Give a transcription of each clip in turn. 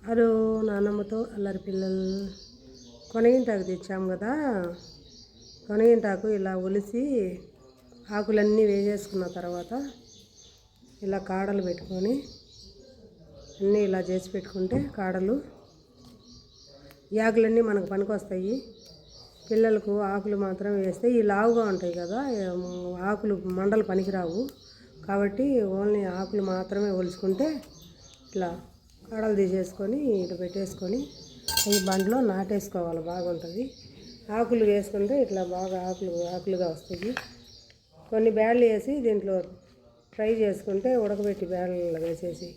Hello నానమ్మతో అల్లరి పిల్లలు కొనగింటాకు తెచ్చాము కదా. కొనగింటాకు ఇలా ఒలిసి ఆకులన్నీ వేసేసుకున్న తర్వాత ఇలా కాడలు పెట్టుకొని అన్నీ ఇలా చేసి పెట్టుకుంటే కాడలు ఈ ఆకులన్నీ మనకు పనికొస్తాయి. పిల్లలకు ఆకులు మాత్రం వేస్తే ఈ లావుగా ఉంటాయి కదా, ఆకులు మండలు పనికిరావు కాబట్టి ఓన్లీ ఆకులు మాత్రమే ఒలుచుకుంటే ఇట్లా కాడలు తీసేసుకొని ఇట్లా పెట్టేసుకొని ఈ బండ్లో నాటేసుకోవాలి. బాగుంటుంది. ఆకులు వేసుకుంటే ఇట్లా బాగా ఆకులుగా వస్తాయి. కొన్ని బ్యాళ్ళు వేసి దీంట్లో ఫ్రై చేసుకుంటే ఉడకబెట్టి బ్యాళ్ళలో వేసేసి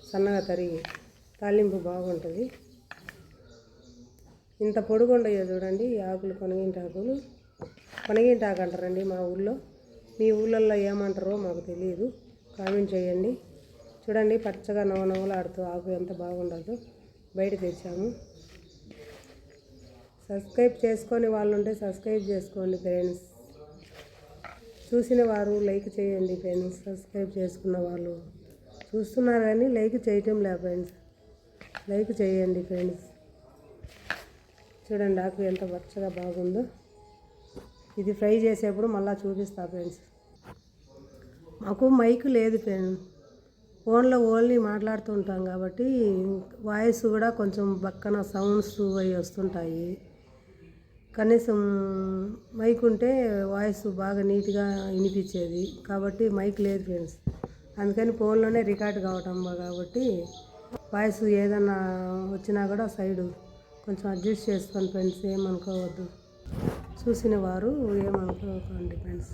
సన్నగా తరిగి తాలింపు బాగుంటుంది. ఇంత పొడుగుండయో చూడండి ఈ ఆకులు. కొనగింటాకు అంటారండి మా ఊళ్ళో. మీ ఊళ్ళల్లో ఏమంటారో మాకు తెలియదు, కామెంట్ చేయండి. చూడండి పచ్చగా నవ్వులాడుతూ ఆకు ఎంత బాగుండదో. బయట తెచ్చాము. సబ్స్క్రైబ్ చేసుకొని వాళ్ళు ఉంటే సబ్స్క్రైబ్ చేసుకోండి ఫ్రెండ్స్. చూసిన వారు లైక్ చేయండి ఫ్రెండ్స్. సబ్స్క్రైబ్ చేసుకున్న వాళ్ళు చూస్తున్నారు కానీ లైక్ చేయటం లే ఫ్రెండ్స్. లైక్ చేయండి ఫ్రెండ్స్. చూడండి ఆకు ఎంత పచ్చగా బాగుందో. ఇది ఫ్రై చేసేప్పుడు మళ్ళీ చూపిస్తా ఫ్రెండ్స్. మాకు మైక్ లేదు ఫ్రెండ్స్, ఫోన్లో ఓన్లీ మాట్లాడుతూ ఉంటాం కాబట్టి వాయిస్ కూడా కొంచెం పక్కన సౌండ్స్ అవి వస్తుంటాయి. కనీసం మైక్ ఉంటే వాయిస్ బాగా నీట్గా వినిపించేది కాబట్టి మైక్ లేదు ఫ్రెండ్స్. అందుకని ఫోన్లోనే రికార్డ్ కావటం కాబట్టి వాయిస్ ఏదన్నా వచ్చినా కూడా సైడు కొంచెం అడ్జస్ట్ చేసుకోండి ఫ్రెండ్స్. ఏమనుకోవద్దు, చూసిన వారు ఏమనుకోకండి ఫ్రెండ్స్.